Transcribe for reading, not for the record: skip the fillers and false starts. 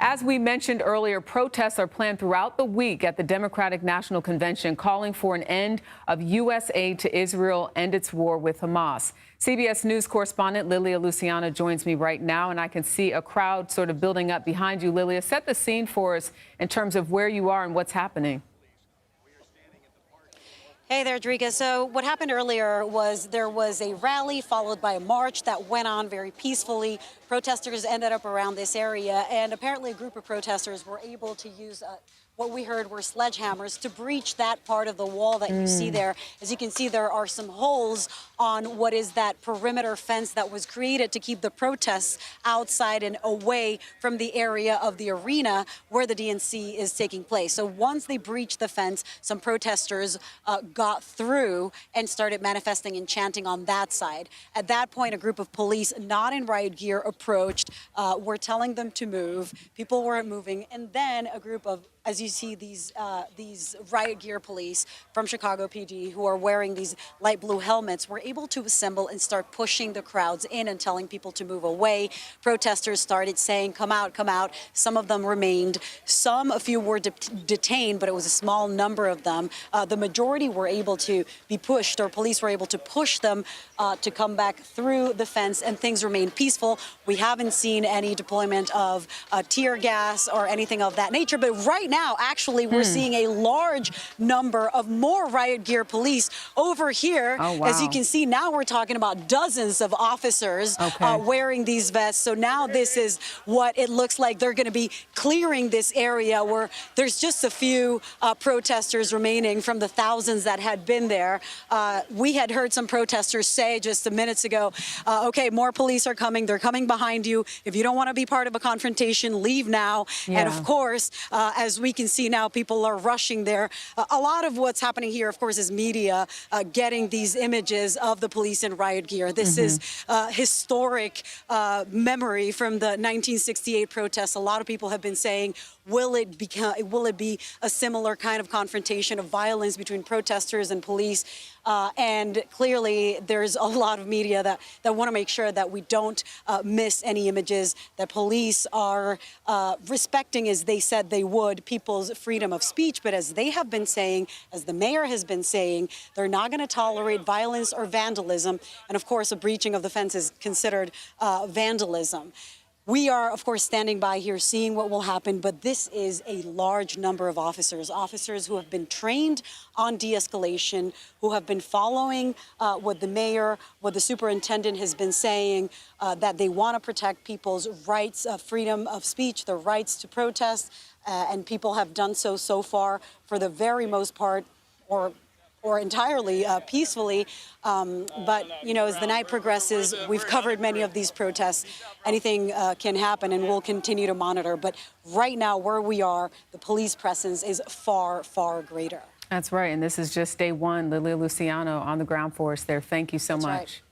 As we mentioned earlier, protests are planned throughout the week at the Democratic National Convention calling for an end of U.S. aid to Israel and its war with Hamas. CBS News correspondent Lilia Luciano joins me right now, and I can see a crowd sort of building up behind you. Lilia, set the scene for us in terms of where you are and what's happening. Hey there, Drika. So what happened earlier was there was a rally followed by a march that went on very peacefully. Protesters ended up around this area, and apparently a group of protesters were able to use what we heard were sledgehammers to breach that part of the wall that you see there. As you can see, there are some holes on what is that perimeter fence that was created to keep the protests outside and away from the area of the arena where the DNC is taking place. So once they breached the fence, some protesters got through and started manifesting and chanting on that side. At that point, a group of police not in riot gear approached, were telling them to move. People weren't moving. And then a group of, as you see, these riot gear police from Chicago PD who are wearing these light blue helmets were able to assemble and start pushing the crowds in and telling people to move away. Protesters started saying, come out, come out. Some of them remained. A few were detained, but it was a small number of them. The majority were able to be pushed, or police were able to push them to come back through the fence, and things remained peaceful. We haven't seen any deployment of tear gas or anything of that nature, but right now, actually, we're seeing a large number of more riot gear police over here. Oh, wow. As you can see, now we're talking about dozens of officers wearing these vests. So now this is what it looks like. They're going to be clearing this area where there's just a few protesters remaining from the thousands that had been there. We had heard some protesters say just a minutes ago, okay, more police are coming. They're coming behind you. If you don't want to be part of a confrontation, leave now. Yeah. And of course, as we can see now, people are rushing there. A lot of what's happening here, of course, is media getting these images of the police in riot gear. This is historic memory from the 1968 protests. A lot of people have been saying, will it be a similar kind of confrontation of violence between protesters and police? And clearly, there's a lot of media that want to make sure that we don't miss any images, that police are respecting, as they said they would, people's freedom of speech. But as they have been saying, as the mayor has been saying, they're not going to tolerate violence or vandalism. And of course, a breaching of the fence is considered vandalism. We are, of course, standing by here, seeing what will happen, but this is a large number of officers who have been trained on de-escalation, who have been following what the mayor, what the superintendent has been saying, that they want to protect people's rights, freedom of speech, their rights to protest, and people have done so far for the very most part, or entirely peacefully. But, you know, as the night progresses, we've covered many of these protests. Anything can happen, and we'll continue to monitor. But right now, where we are, the police presence is far, far greater. That's right. And this is just day one. Lilia Luciano on the ground for us there. Thank you so much. Right.